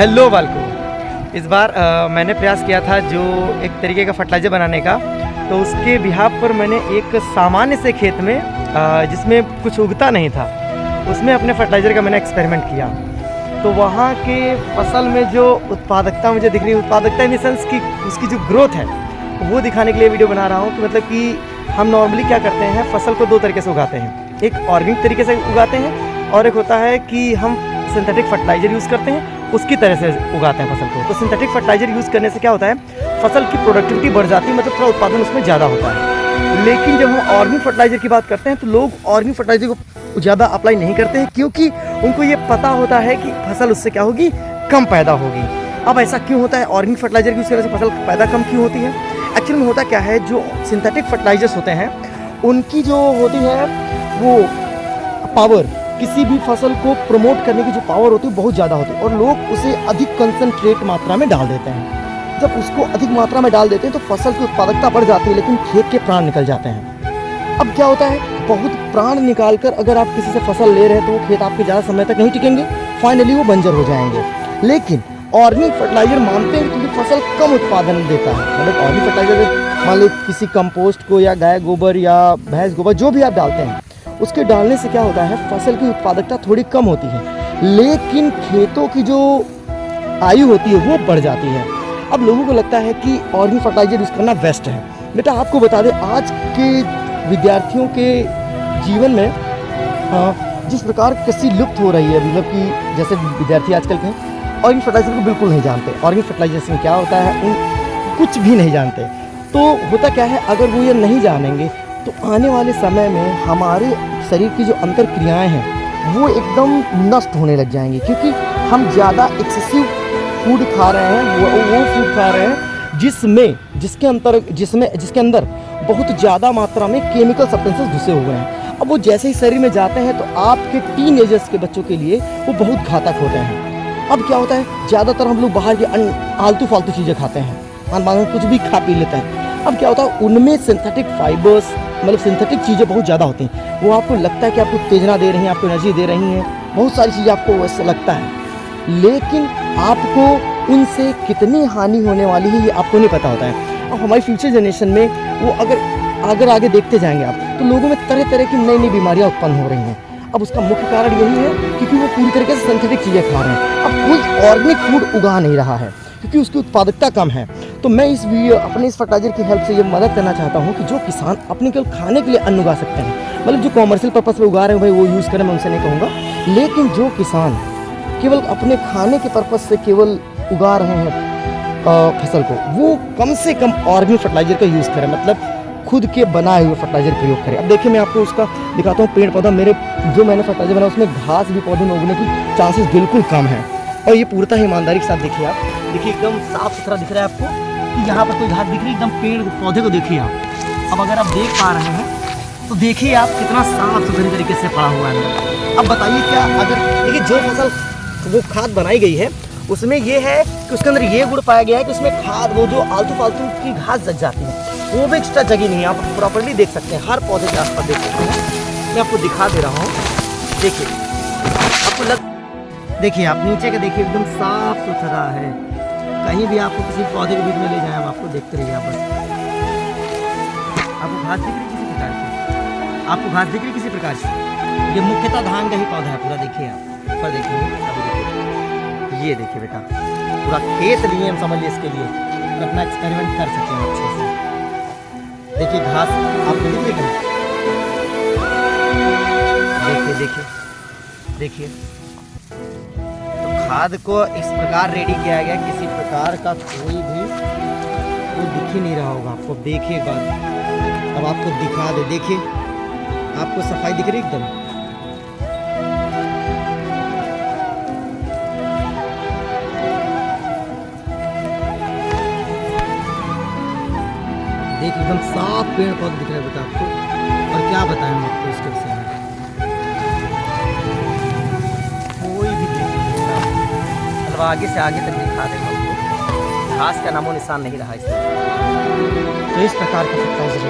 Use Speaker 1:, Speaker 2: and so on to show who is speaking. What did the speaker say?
Speaker 1: Hello बालको। इस बार मैंने प्रयास किया था जो एक तरीके का फर्टिलाइज़र बनाने का, तो उसके बिहाफ पर मैंने एक सामान्य से खेत में जिसमें कुछ उगता नहीं था, उसमें अपने फर्टिलाइज़र का मैंने एक्सपेरिमेंट किया। तो वहाँ के फसल में जो उत्पादकता मुझे दिख रही है, उत्पादकता इन द सेंस कि उसकी जो ग्रोथ है वो दिखाने के लिए वीडियो बना रहा हूँ कि मतलब कि हम नॉर्मली क्या करते हैं, फसल को दो तरीके से उगाते हैं। एक ऑर्गेनिक तरीके से उगाते हैं और एक होता है कि हम सिंथेटिक फर्टिलाइज़र यूज़ करते हैं, उसकी तरह से उगाते हैं फसल को। तो सिंथेटिक फर्टिलाइज़र यूज़ करने से क्या होता है, फसल की प्रोडक्टिविटी बढ़ जाती है, मतलब थोड़ा उत्पादन उसमें ज़्यादा होता है। लेकिन जब हम ऑर्गेनिक फर्टिलाइज़र की बात करते हैं तो लोग ऑर्गेनिक फर्टिलाइज़र को ज़्यादा अप्लाई नहीं करते हैं, क्योंकि उनको ये पता होता है कि फसल उससे क्या होगी, कम पैदा होगी। अब ऐसा क्यों होता है, ऑर्गेनिक फर्टिलाइज़र यूज़ करने से फसल पैदा कम क्यों होती है? एक्चुअली में होता क्या है, जो सिंथेटिक फर्टिलाइजर्स होते हैं उनकी जो होती है वो पावर, किसी भी फसल को प्रमोट करने की जो पावर होती है बहुत ज़्यादा होती है, और लोग उसे अधिक कंसनट्रेट मात्रा में डाल देते हैं। जब उसको अधिक मात्रा में डाल देते हैं तो फसल की उत्पादकता बढ़ जाती है, लेकिन खेत के प्राण निकल जाते हैं। अब क्या होता है, बहुत प्राण निकाल कर अगर आप किसी से फसल ले रहे हैं तो वो खेत आपके ज़्यादा समय तक नहीं टिकेंगे, फाइनली वो बंजर हो जाएंगे। लेकिन ऑर्गेनिक फर्टिलाइजर मानते हैं कि फसल कम उत्पादन देता है, मतलब ऑर्गेनिक फर्टिलाइजर मान लो किसी कंपोस्ट को या गाय गोबर या भैंस गोबर जो भी आप डालते हैं, उसके डालने से क्या होता है, फसल की उत्पादकता थोड़ी कम होती है, लेकिन खेतों की जो आयु होती है वो बढ़ जाती है। अब लोगों को लगता है कि ऑर्गेनिक फर्टिलाइजर यूज़ करना बेस्ट है। बेटा आपको बता दें, आज के विद्यार्थियों के जीवन में जिस प्रकार कृषि लुप्त हो रही है, मतलब कि जैसे विद्यार्थी आजकल के ऑर्गेनिक फर्टिलाइजर को बिल्कुल नहीं जानते, ऑर्गेनिक फर्टिलाइजेशन क्या होता है उन कुछ भी नहीं जानते। तो होता क्या है, अगर वो ये नहीं जानेंगे तो आने वाले समय में हमारे शरीर की जो अंतर क्रियाएँ हैं वो एकदम नष्ट होने लग जाएंगी, क्योंकि हम ज़्यादा एक्सेसिव फूड खा रहे हैं, वो फूड खा रहे हैं जिसके अंदर बहुत ज़्यादा मात्रा में केमिकल सब्सटेंसेस घुसे हुए हैं। अब वो जैसे ही शरीर में जाते हैं तो आपके टीनेजर्स के बच्चों के लिए वो बहुत घातक होते हैं। अब क्या होता है, ज़्यादातर हम लोग बाहर की आलतू फालतू चीज़ें खाते हैं, कुछ भी खा पी लेते हैं। अब क्या होता है, उनमें सिंथेटिक फाइबर्स, मतलब सिंथेटिक चीज़ें बहुत ज़्यादा होती हैं। वो आपको लगता है कि आपको उत्तेजना दे रही हैं, आपको एनर्जी दे रही हैं, बहुत सारी चीज़ें आपको वैसे लगता है, लेकिन आपको उनसे कितनी हानि होने वाली है ये आपको नहीं पता होता है। अब हमारी फ्यूचर जनरेशन में वो अगर आगे देखते जाएंगे आप, तो लोगों में तरह तरह की नई नई बीमारियाँ उत्पन्न हो रही हैं। अब उसका मुख्य कारण यही है क्योंकि वो पूरी तरीके से सिंथेटिक चीज़ें खा रहे हैं। अब कोई ऑर्गेनिक फूड उगा नहीं रहा है क्योंकि उसकी उत्पादकता कम है। तो मैं अपने इस फर्टिलाइजर की हेल्प से ये मदद करना चाहता हूँ कि जो किसान अपने केवल खाने के लिए अन्न उगा सकते हैं, मतलब जो कॉमर्शियल पर्पस पे उगा रहे हैं भाई वो यूज़ करें, मैं उनसे नहीं कहूँगा, लेकिन जो किसान केवल अपने खाने के पर्पस से केवल उगा रहे हैं फसल को, वो कम से कम ऑर्गेनिक फर्टिलाइजर का यूज़ करें, मतलब खुद के बनाए हुए फर्टिलाइजर प्रयोग करें। अब देखिए मैं आपको उसका दिखाता हूँ, पेड़ पौधा जो मैंने फर्टिलाइजर बनाया उसमें घास भी पौधे में उगने की चांसेस बिल्कुल कम है, और ये पूर्णतः ईमानदारी के साथ देखिए आप, देखिए एकदम साफ सुथरा दिख रहा है आपको कि यहाँ पर कोई घास दिख रही है, एकदम पेड़ पौधे को देखिए आप। अब अगर आप देख पा रहे हैं तो देखिए आप कितना साफ सुथरी तरीके से पड़ा हुआ है। अब बताइए क्या, अगर देखिए जो फसल वो खाद बनाई गई है उसमें ये है कि उसके अंदर ये गुण पाया गया है कि उसमें खाद, वो जो आलतू फालतू की घास जग जाती है वो भी एक्स्ट्रा जगी नहीं है। आप प्रॉपर्ली देख सकते हैं, हर पौधे के आसपास देख सकते हैं, मैं आपको दिखा दे रहा हूँ। देखिए आपको देखिए आप नीचे का देखिए एकदम साफ सुथरा है, कहीं भी आपको किसी पौधे के बीच में ले जाए आप आपको देखते रहिए आप बस। आपको घास दिख रही किसी प्रकार की, आपको घास दिख रही किसी प्रकार से, ये मुख्यतः धान का ही पौधा है पूरा, देखिए आप ऊपर देखिए, अभी देखिए, ये देखिए बेटा पूरा खेत लिए हम समझ लिए इसके लिए तो अपना एक्सपेरिमेंट कर सकते हैं अच्छे से। देखिए घास आपको दिख रही है, देखिए देखिए देखिए, खाद को इस प्रकार रेडी किया गया, किसी प्रकार का कोई दिख ही नहीं रहा होगा आपको। देखिए एक बार अब आपको दिखा दे, देखिए आपको सफाई दिख रही एकदम, देखिए एकदम साफ पेड़ पौधे दिख रहे हैं बेटा आपको, और क्या बताएं हम आपको इसके विषय में, कोई भी मतलब आगे से आगे तक दिखा देगा आपको, घास का नामो निशान नहीं रहा इसमें। तो इस प्रकार का फर्टिलाइजर